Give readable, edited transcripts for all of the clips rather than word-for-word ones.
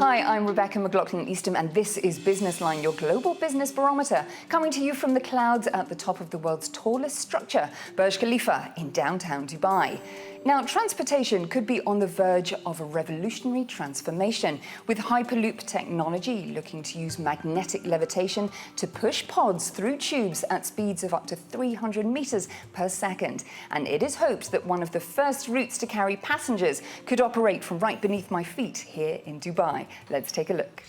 Hi, I'm Rebecca McLaughlin-Eastham, and this is Business Line, your global business barometer, coming to you from the clouds at the top of the world's tallest structure, Burj Khalifa in downtown Dubai. Now, transportation could be on the verge of a revolutionary transformation, with Hyperloop technology looking to use magnetic levitation to push pods through tubes at speeds of up to 300 meters per second. And it is hoped that one of the first routes to carry passengers could operate from right beneath my feet here in Dubai. Let's take a look.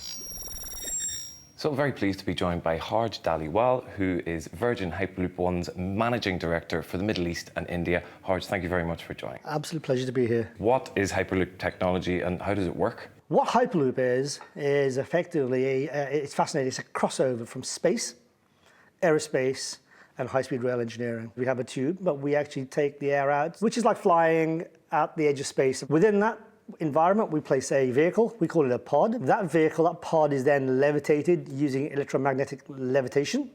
So I'm very pleased to be joined by Harj Dhaliwal, who is Virgin Hyperloop One's Managing Director for the Middle East and India. Harj, thank you very much for joining. Absolute pleasure to be here. What is Hyperloop technology and how does it work? What Hyperloop is effectively, it's fascinating, it's a crossover from space, aerospace, and high-speed rail engineering. We have a tube, but we actually take the air out, which is like flying at the edge of space. Within that environment, we place a vehicle, we call it a pod. That pod is then levitated using electromagnetic levitation.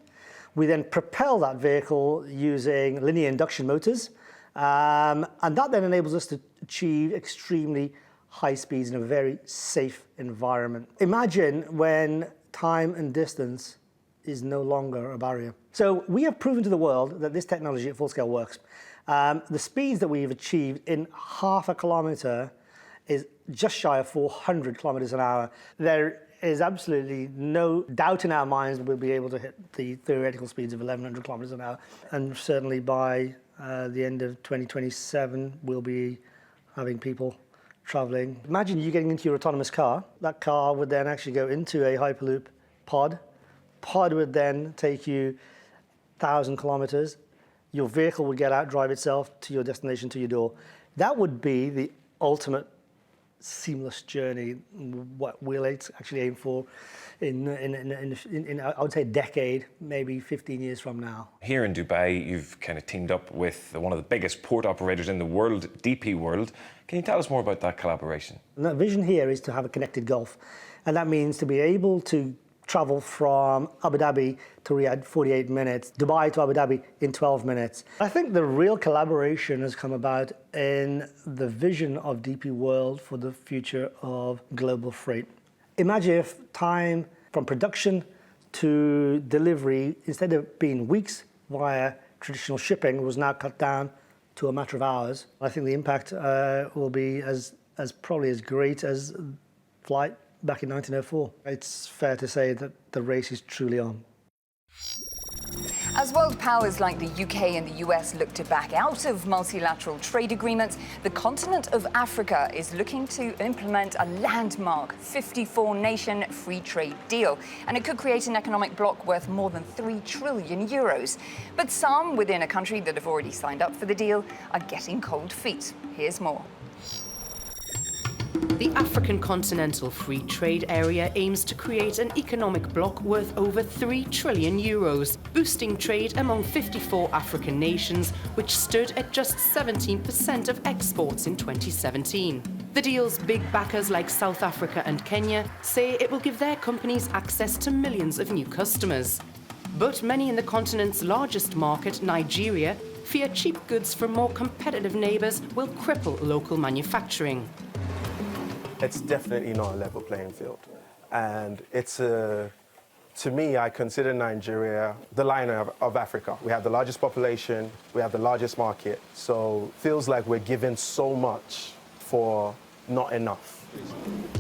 We then propel that vehicle using linear induction motors, and that then enables us to achieve extremely high speeds in a very safe environment. Imagine when time and distance is no longer a barrier. So we have proven to the world that this technology at full scale works. The speeds that we've achieved in half a kilometer is just shy of 400 kilometers an hour. There is absolutely no doubt in our minds that we'll be able to hit the theoretical speeds of 1,100 kilometers an hour. And certainly by the end of 2027, we'll be having people traveling. Imagine you getting into your autonomous car. That car would then actually go into a Hyperloop pod. Pod would then take you 1,000 kilometers. Your vehicle would get out, drive itself to your destination, to your door. That would be the ultimate seamless journey, what we'll actually aim for in I would say a decade, maybe 15 years from now. Here in Dubai, you've kind of teamed up with one of the biggest port operators in the world, DP World. Can you tell us more about that collaboration? And the vision here is to have a connected Gulf, and that means to be able to travel from Abu Dhabi to Riyadh 48 minutes, Dubai to Abu Dhabi in 12 minutes. I think the real collaboration has come about in the vision of DP World for the future of global freight. Imagine if time from production to delivery, instead of being weeks via traditional shipping, was now cut down to a matter of hours. I think the impact will be as probably as great as flight back in 1904. It's fair to say that the race is truly on. As world powers like the UK and the US look to back out of multilateral trade agreements, the continent of Africa is looking to implement a landmark 54-nation free trade deal. And it could create an economic bloc worth more than 3 trillion euros. But some within a country that have already signed up for the deal are getting cold feet. Here's more. The African Continental Free Trade Area aims to create an economic bloc worth over 3 trillion euros, boosting trade among 54 African nations, which stood at just 17% of exports in 2017. The deal's big backers like South Africa and Kenya say it will give their companies access to millions of new customers. But many in the continent's largest market, Nigeria, fear cheap goods from more competitive neighbours will cripple local manufacturing. It's definitely not a level playing field. And it's to me, I consider Nigeria the lion of Africa. We have the largest population, we have the largest market. So it feels like we're given so much for not enough.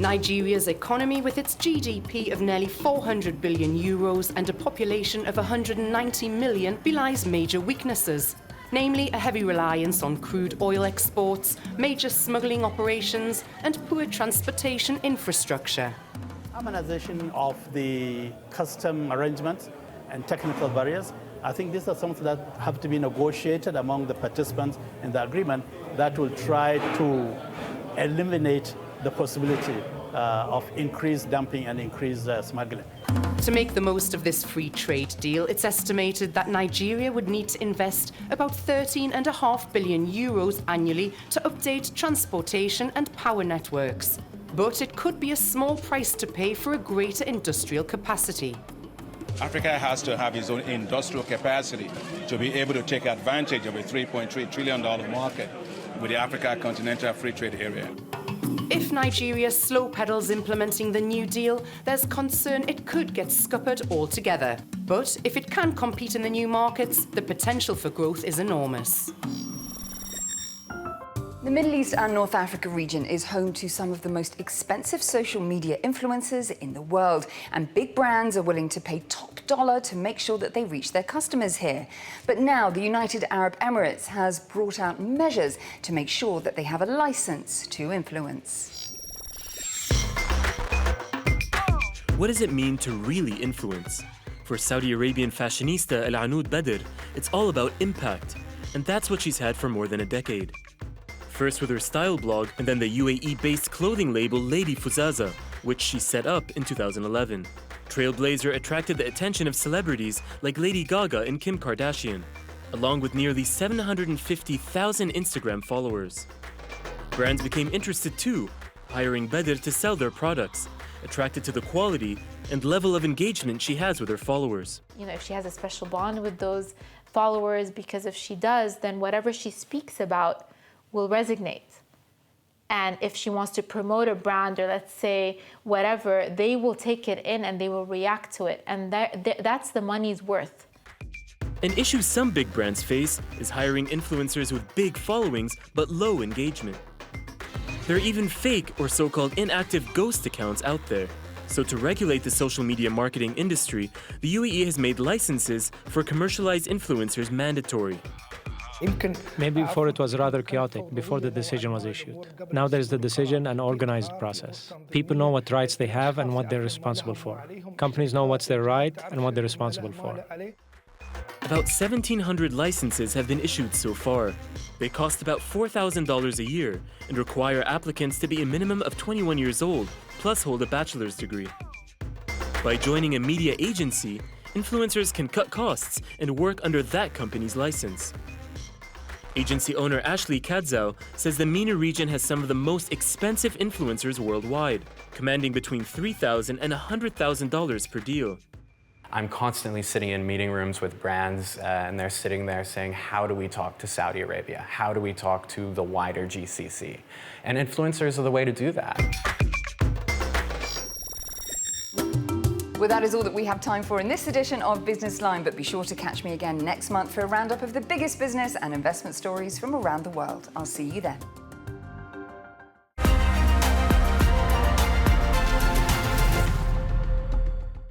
Nigeria's economy, with its GDP of nearly 400 billion euros and a population of 190 million, belies major weaknesses. Namely a heavy reliance on crude oil exports, major smuggling operations, and poor transportation infrastructure. Harmonization of the custom arrangements and technical barriers, I think these are something that have to be negotiated among the participants in the agreement that will try to eliminate the possibility of increased dumping and increased smuggling. To make the most of this free trade deal, it's estimated that Nigeria would need to invest about 13.5 billion euros annually to update transportation and power networks. But it could be a small price to pay for a greater industrial capacity. Africa has to have its own industrial capacity to be able to take advantage of a $3.3 trillion market with the Africa Continental Free Trade Area. If Nigeria slow pedals implementing the New Deal, there's concern it could get scuppered altogether. But if it can compete in the new markets, the potential for growth is enormous. The Middle East and North Africa region is home to some of the most expensive social media influencers in the world, and big brands are willing to pay top dollar to make sure that they reach their customers here. But now the United Arab Emirates has brought out measures to make sure that they have a license to influence. What does it mean to really influence? For Saudi Arabian fashionista Al Anud Badr, it's all about impact, and that's what she's had for more than a decade. First with her style blog, and then the UAE-based clothing label Lady Fuzaza, which she set up in 2011. Trailblazer attracted the attention of celebrities like Lady Gaga and Kim Kardashian, along with nearly 750,000 Instagram followers. Brands became interested too, hiring Badr to sell their products, attracted to the quality and level of engagement she has with her followers. You know, if she has a special bond with those followers, because if she does, then whatever she speaks about will resonate. And if she wants to promote a brand or let's say whatever, they will take it in and they will react to it. And that's the money's worth. An issue some big brands face is hiring influencers with big followings but low engagement. There are even fake or so-called inactive ghost accounts out there. So to regulate the social media marketing industry, the UAE has made licenses for commercialized influencers mandatory. Maybe before it was rather chaotic, before the decision was issued. Now there's the decision and organized process. People know what rights they have and what they're responsible for. Companies know what's their right and what they're responsible for. About 1,700 licenses have been issued so far. They cost about $4,000 a year and require applicants to be a minimum of 21 years old, plus hold a bachelor's degree. By joining a media agency, influencers can cut costs and work under that company's license. Agency owner Ashley Kadzau says the MENA region has some of the most expensive influencers worldwide, commanding between $3,000 and $100,000 per deal. I'm constantly sitting in meeting rooms with brands and they're sitting there saying, how do we talk to Saudi Arabia? How do we talk to the wider GCC? And influencers are the way to do that. Well, that is all that we have time for in this edition of Business Line, but be sure to catch me again next month for a roundup of the biggest business and investment stories from around the world. I'll see you then.